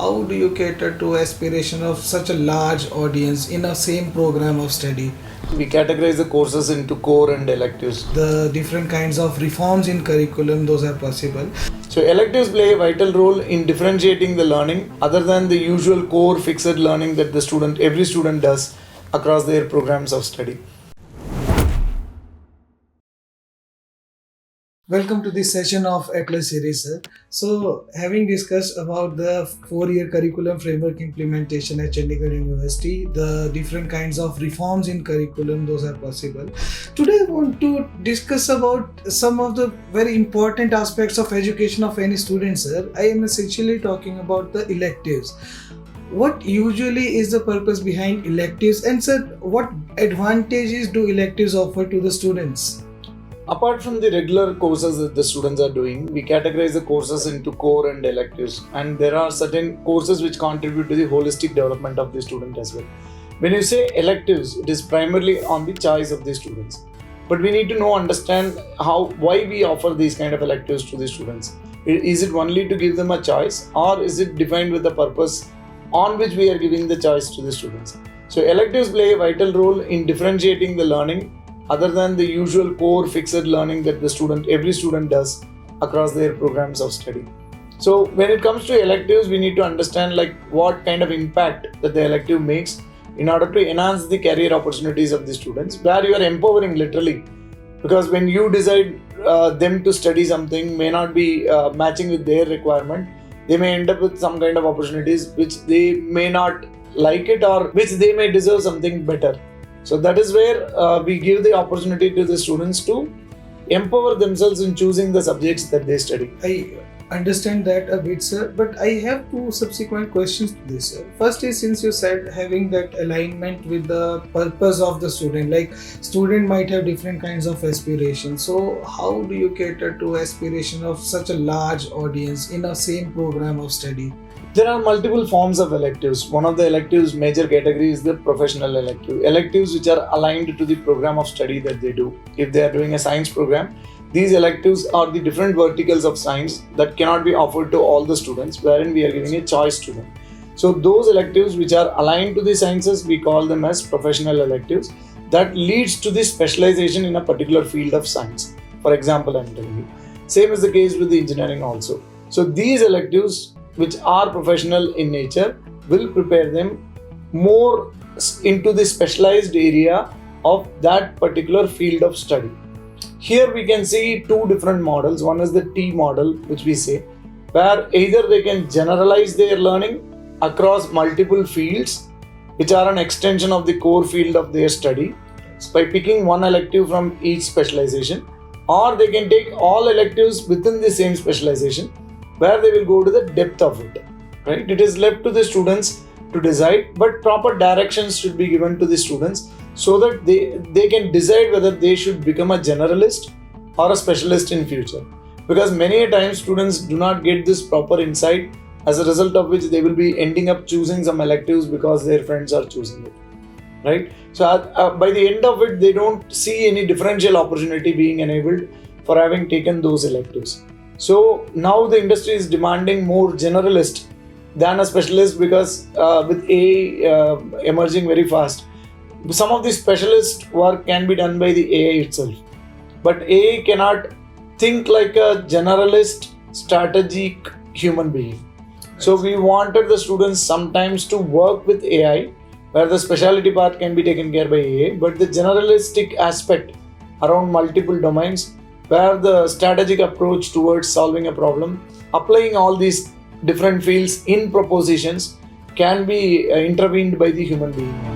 how do you cater to aspiration of such a large audience in a same program of study? We categorize the courses into core and electives. The different kinds of reforms in curriculum, those are possible. So electives play a vital role in differentiating the learning other than the usual core fixed learning that every student does across their programs of study. Welcome to this session of Atlas series, sir. So, having discussed about the 4-year curriculum framework implementation at Chandigarh University, the different kinds of reforms in curriculum, those are possible. Today, I want to discuss about some of the very important aspects of education of any student, sir. I am essentially talking about the electives. What usually is the purpose behind electives, and sir, what advantages do electives offer to the students? Apart from the regular courses that the students are doing, we categorize the courses into core and electives, and there are certain courses which contribute to the holistic development of the student as well. When you say electives, it is primarily on the choice of the students. But we need to understand why we offer these kind of electives to the students. Is it only to give them a choice, or is it defined with the purpose on which we are giving the choice to the students? So electives play a vital role in differentiating the learning other than the usual core fixed learning that every student does across their programs of study. So when it comes to electives, we need to understand what kind of impact that the elective makes in order to enhance the career opportunities of the students, where you are empowering literally, because when you decide them to study something may not be matching with their requirement, they may end up with some kind of opportunities which they may not like it, or which they may deserve something better. So that is where we give the opportunity to the students to empower themselves in choosing the subjects that they study. I understand that a bit, sir, but I have two subsequent questions to this, sir. First is, since you said having that alignment with the purpose of the student, like student might have different kinds of aspirations. So how do you cater to aspiration of such a large audience in a same program of study? There are multiple forms of electives. One of the electives major category is the professional elective. Electives which are aligned to the program of study that they do. If they are doing a science program, these electives are the different verticals of science that cannot be offered to all the students, wherein we are giving a choice to them. So those electives which are aligned to the sciences, we call them as professional electives. That leads to the specialization in a particular field of science. For example, I am telling you. Same is the case with the engineering also. So these electives which are professional in nature will prepare them more into the specialized area of that particular field of study. Here we can see two different models. One is the T model, which we say, where either they can generalize their learning across multiple fields which are an extension of the core field of their study by picking one elective from each specialization, or they can take all electives within the same specialization where they will go to the depth of it, right? It is left to the students to decide, but proper directions should be given to the students so that they can decide whether they should become a generalist or a specialist in future. Because many a times students do not get this proper insight, as a result of which they will be ending up choosing some electives because their friends are choosing it, right? So by the end of it, they don't see any differential opportunity being enabled for having taken those electives. So now the industry is demanding more generalist than a specialist, because with AI emerging very fast, some of the specialist work can be done by the AI itself. But AI cannot think like a generalist, strategic human being. So we wanted the students sometimes to work with AI, where the specialty part can be taken care by AI, but the generalistic aspect around multiple domains, where the strategic approach towards solving a problem, applying all these different fields in propositions, can be intervened by the human being.